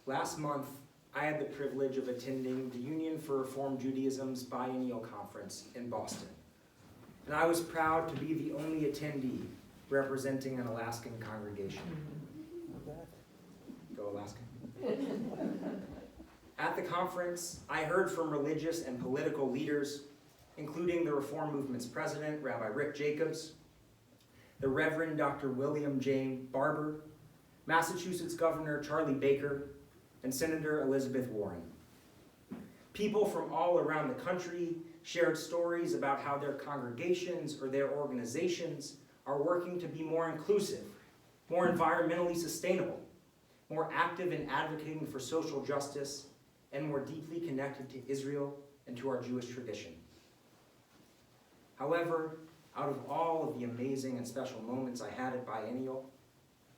Last month, I had the privilege of attending the Union for Reform Judaism's biennial conference in Boston. And I was proud to be the only attendee representing an Alaskan congregation. Go Alaska. At the conference, I heard from religious and political leaders, including the Reform Movement's president, Rabbi Rick Jacobs, the Reverend Dr. William J. Barber, Massachusetts Governor Charlie Baker, and Senator Elizabeth Warren. People from all around the country shared stories about how their congregations or their organizations are working to be more inclusive, more environmentally sustainable, more active in advocating for social justice, and more deeply connected to Israel and to our Jewish tradition. However, out of all of the amazing and special moments I had at Biennial,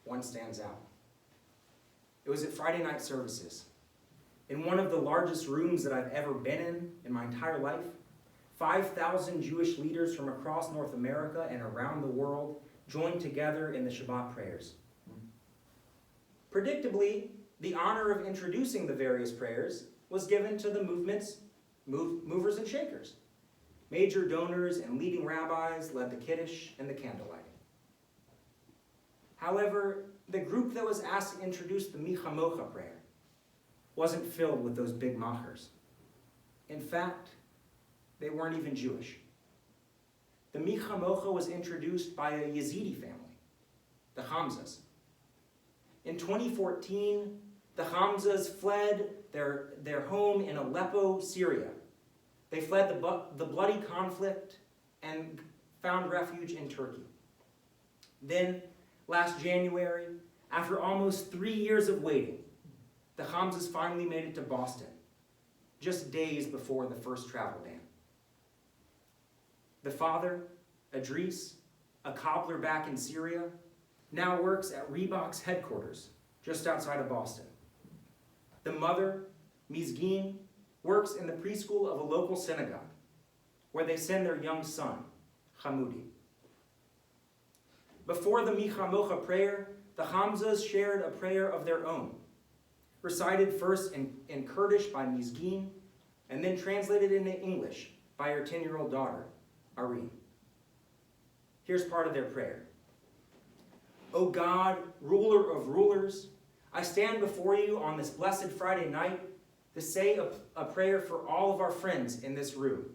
one stands out. It was at Friday night services. In one of the largest rooms that I've ever been in my entire life, 5,000 Jewish leaders from across North America and around the world joined together in the Shabbat prayers. Predictably, the honor of introducing the various prayers was given to the movement's movers and shakers. Major donors and leading rabbis led the Kiddush and the candlelighting. However, the group that was asked to introduce the Mi Chamocha prayer wasn't filled with those big machers. In fact, they weren't even Jewish. The Mi Chamocha was introduced by a Yazidi family, the Hamzas. In 2014, the Hamzas fled their home in Aleppo, Syria. They fled the bloody conflict and found refuge in Turkey. Then, last January, after almost 3 years of waiting, the Hamzas finally made it to Boston, just days before the first travel ban. The father, Idris, a cobbler back in Syria, now works at Reebok's headquarters, just outside of Boston. The mother, Mizgin, works in the preschool of a local synagogue, where they send their young son, Hamudi. Before the Mi Chamocha prayer, the Hamzas shared a prayer of their own, recited first in Kurdish by Mizgin, and then translated into English by her 10-year-old daughter, Areen. Here's part of their prayer. O God, ruler of rulers, I stand before you on this blessed Friday night to say a prayer for all of our friends in this room.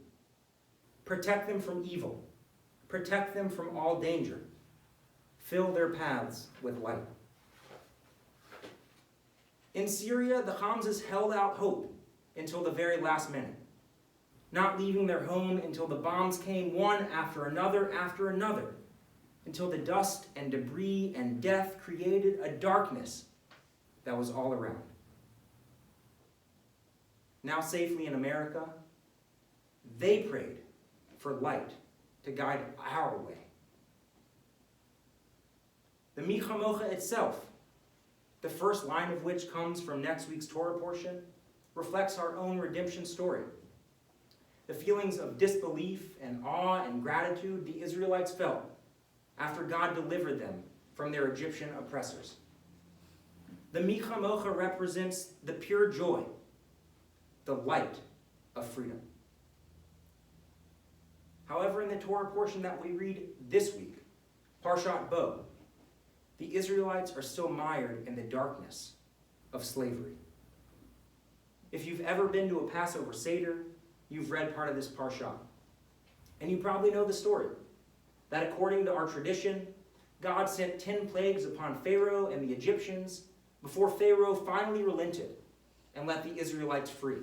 Protect them from evil. Protect them from all danger. Fill their paths with light. In Syria, the Hamzas held out hope until the very last minute, not leaving their home until the bombs came one after another, until the dust and debris and death created a darkness that was all around. Now safely in America, they prayed for light to guide our way. The Mi Chamocha itself, the first line of which comes from next week's Torah portion, reflects our own redemption story. The feelings of disbelief and awe and gratitude the Israelites felt after God delivered them from their Egyptian oppressors. The Mi Chamocha represents the pure joy, the light of freedom. However, in the Torah portion that we read this week, Parshat Bo, the Israelites are still mired in the darkness of slavery. If you've ever been to a Passover Seder, you've read part of this Parshat. And you probably know the story, that according to our tradition, God sent 10 plagues upon Pharaoh and the Egyptians before Pharaoh finally relented and let the Israelites free.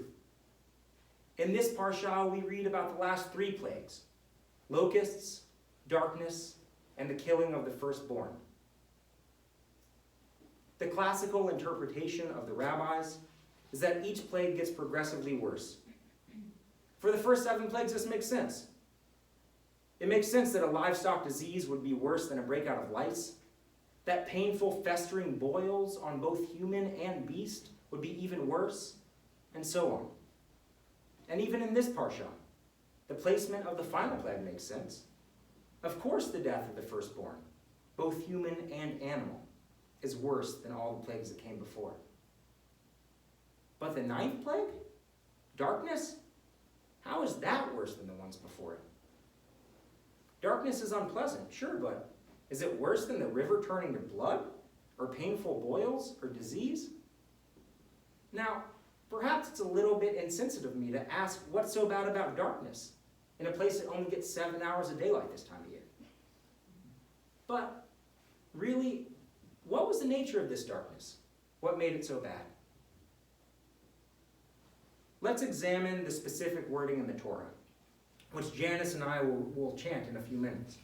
In this Parsha, we read about the last 3 plagues: locusts, darkness, and the killing of the firstborn. The classical interpretation of the rabbis is that each plague gets progressively worse. For the first 7 plagues, this makes sense. It makes sense that a livestock disease would be worse than a breakout of lice, that painful festering boils on both human and beast would be even worse, and so on. And even in this parsha, the placement of the final plague makes sense. Of course, the death of the firstborn, both human and animal, is worse than all the plagues that came before. But the ninth plague? Darkness? How is that worse than the ones before it? Darkness is unpleasant, sure, but is it worse than the river turning to blood, or painful boils, or disease? Now, perhaps it's a little bit insensitive of me to ask what's so bad about darkness in a place that only gets 7 hours of daylight this time of year. But really, what was the nature of this darkness? What made it so bad? Let's examine the specific wording in the Torah, which Janice and I will chant in a few minutes.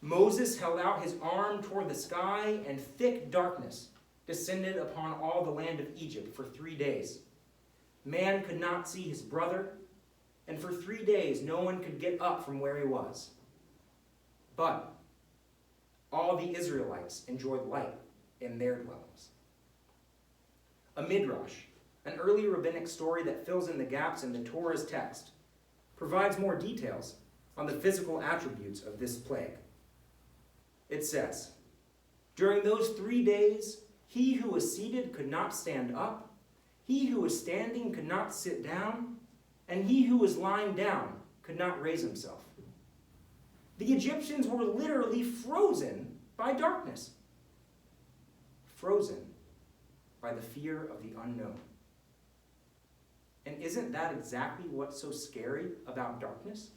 Moses held out his arm toward the sky, and thick darkness descended upon all the land of Egypt for 3 days. Man could not see his brother, and for 3 days no one could get up from where he was. But all the Israelites enjoyed light in their dwellings. A midrash, an early rabbinic story that fills in the gaps in the Torah's text, provides more details on the physical attributes of this plague. It says, during those 3 days, he who was seated could not stand up, he who was standing could not sit down, and he who was lying down could not raise himself. The Egyptians were literally frozen by darkness. Frozen by the fear of the unknown. And isn't that exactly what's so scary about darkness?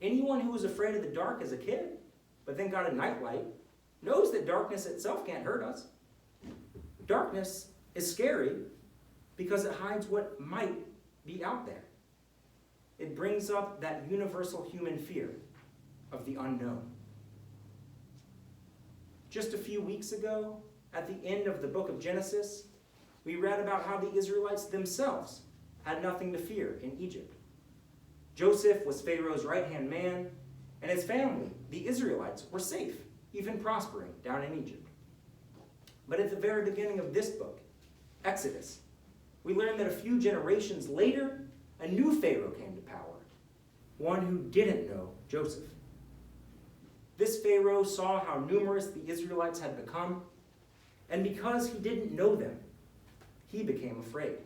Anyone who was afraid of the dark as a kid, but then got a nightlight, knows that darkness itself can't hurt us. Darkness is scary because it hides what might be out there. It brings up that universal human fear of the unknown. Just a few weeks ago, at the end of the book of Genesis, we read about how the Israelites themselves had nothing to fear in Egypt. Joseph was Pharaoh's right-hand man, and his family, the Israelites, were safe, even prospering down in Egypt. But at the very beginning of this book, Exodus, we learn that a few generations later, a new Pharaoh came to power, one who didn't know Joseph. This Pharaoh saw how numerous the Israelites had become, and because he didn't know them, he became afraid.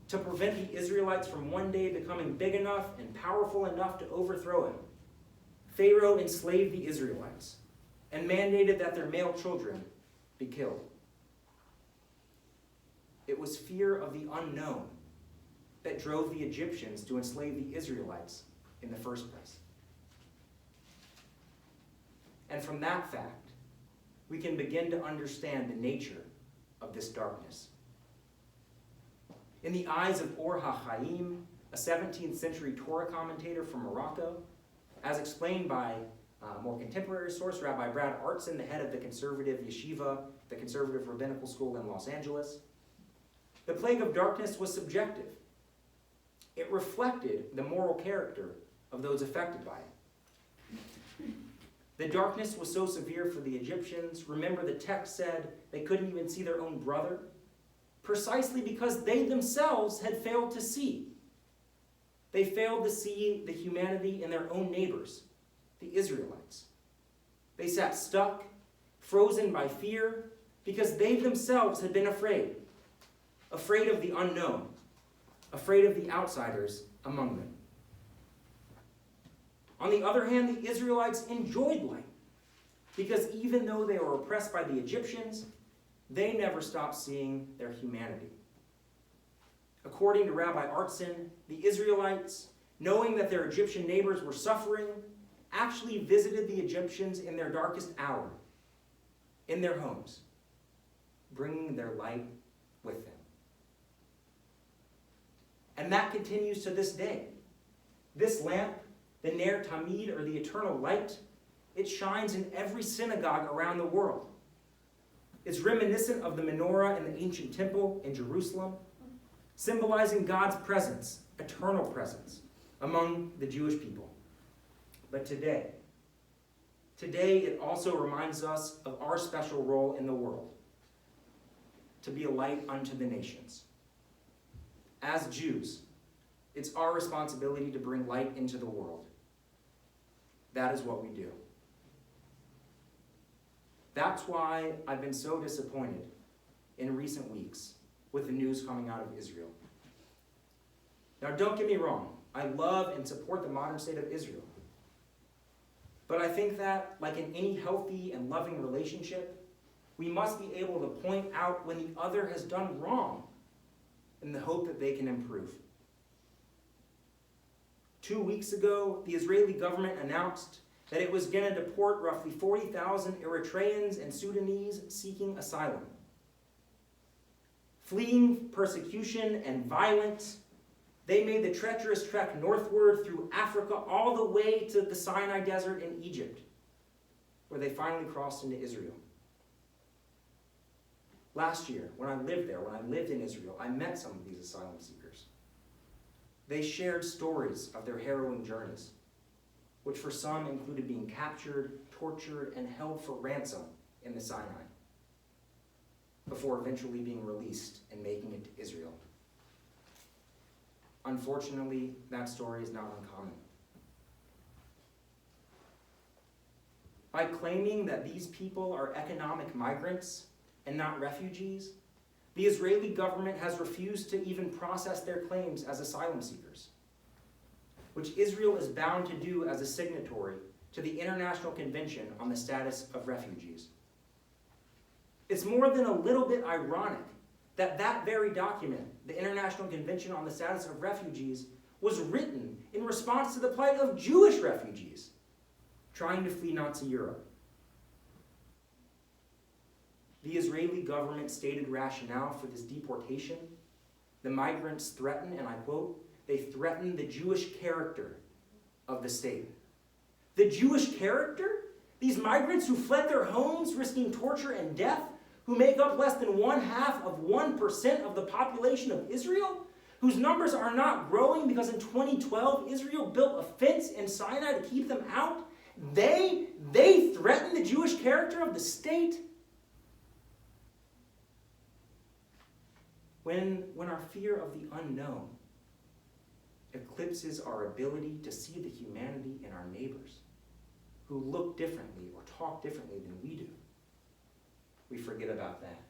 To prevent the Israelites from one day becoming big enough and powerful enough to overthrow him, Pharaoh enslaved the Israelites and mandated that their male children be killed. It was fear of the unknown that drove the Egyptians to enslave the Israelites in the first place. And from that fact, we can begin to understand the nature of this darkness. In the eyes of Or HaChaim, a 17th century Torah commentator from Morocco, as explained by a more contemporary source, Rabbi Brad Artson, the head of the conservative yeshiva, the conservative rabbinical school in Los Angeles, the plague of darkness was subjective. It reflected the moral character of those affected by it. The darkness was so severe for the Egyptians. Remember, the text said they couldn't even see their own brother, precisely because they themselves had failed to see. They failed to see the humanity in their own neighbors, the Israelites. They sat stuck, frozen by fear, because they themselves had been afraid of the unknown, afraid of the outsiders among them. On the other hand, the Israelites enjoyed light, because even though they were oppressed by the Egyptians, they never stopped seeing their humanity. According to Rabbi Artson, the Israelites, knowing that their Egyptian neighbors were suffering, actually visited the Egyptians in their darkest hour, in their homes, bringing their light with them. And that continues to this day. This lamp, the Ner Tamid, or the eternal light, it shines in every synagogue around the world. It's reminiscent of the menorah in the ancient temple in Jerusalem, symbolizing God's presence, eternal presence, among the Jewish people. But today it also reminds us of our special role in the world, to be a light unto the nations. As Jews, it's our responsibility to bring light into the world. That is what we do. That's why I've been so disappointed in recent weeks with the news coming out of Israel. Now, don't get me wrong. I love and support the modern state of Israel. But I think that, like in any healthy and loving relationship, we must be able to point out when the other has done wrong in the hope that they can improve. 2 weeks ago, the Israeli government announced that it was going to deport roughly 40,000 Eritreans and Sudanese seeking asylum. Fleeing persecution and violence, they made the treacherous trek northward through Africa all the way to the Sinai Desert in Egypt, where they finally crossed into Israel. Last year, when I lived in Israel, I met some of these asylum seekers. They shared stories of their harrowing journeys, which for some included being captured, tortured, and held for ransom in the Sinai, before eventually being released and making it to Israel. Unfortunately, that story is not uncommon. By claiming that these people are economic migrants and not refugees, the Israeli government has refused to even process their claims as asylum seekers, which Israel is bound to do as a signatory to the International Convention on the Status of Refugees. It's more than a little bit ironic that that very document, the International Convention on the Status of Refugees, was written in response to the plight of Jewish refugees trying to flee Nazi Europe. The Israeli government stated rationale for this deportation: the migrants threaten, and I quote, they threaten the Jewish character of the state. The Jewish character? These migrants who fled their homes, risking torture and death, who make up less than 0.5% of the population of Israel, whose numbers are not growing because in 2012 Israel built a fence in Sinai to keep them out. They threaten the Jewish character of the state. When our fear of the unknown eclipses our ability to see the humanity in our neighbors who look differently or talk differently than we do, we forget about that.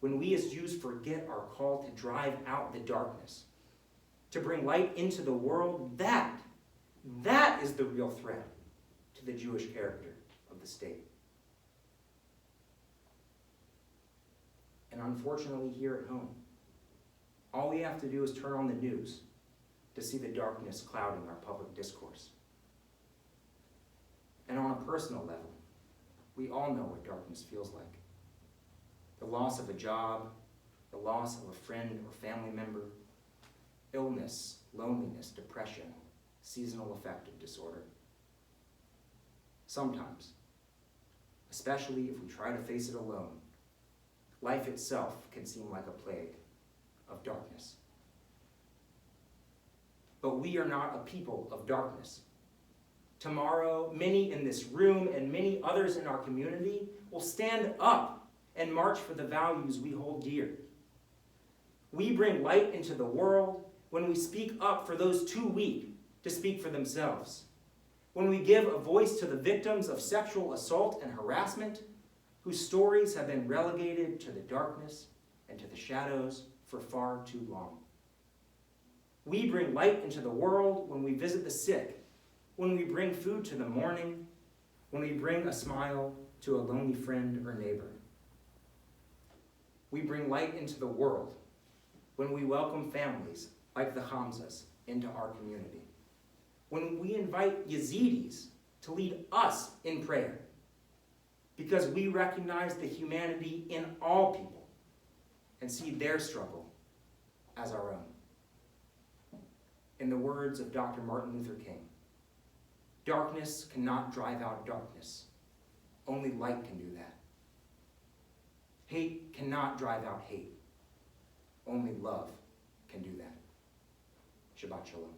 When we as Jews forget our call to drive out the darkness, to bring light into the world, that is the real threat to the Jewish character of the state. And unfortunately, here at home, all we have to do is turn on the news to see the darkness clouding our public discourse. And on a personal level, we all know what darkness feels like. The loss of a job, the loss of a friend or family member, illness, loneliness, depression, seasonal affective disorder. Sometimes, especially if we try to face it alone, life itself can seem like a plague of darkness. But we are not a people of darkness. Tomorrow, many in this room and many others in our community will stand up and march for the values we hold dear. We bring light into the world when we speak up for those too weak to speak for themselves. When we give a voice to the victims of sexual assault and harassment, whose stories have been relegated to the darkness and to the shadows for far too long. We bring light into the world when we visit the sick, when we bring food to the mourning, when we bring a smile to a lonely friend or neighbor. We bring light into the world when we welcome families like the Hamzas into our community, when we invite Yazidis to lead us in prayer, because we recognize the humanity in all people and see their struggle as our own. In the words of Dr. Martin Luther King, darkness cannot drive out darkness. Only light can do that. Hate cannot drive out hate. Only love can do that. Shabbat Shalom.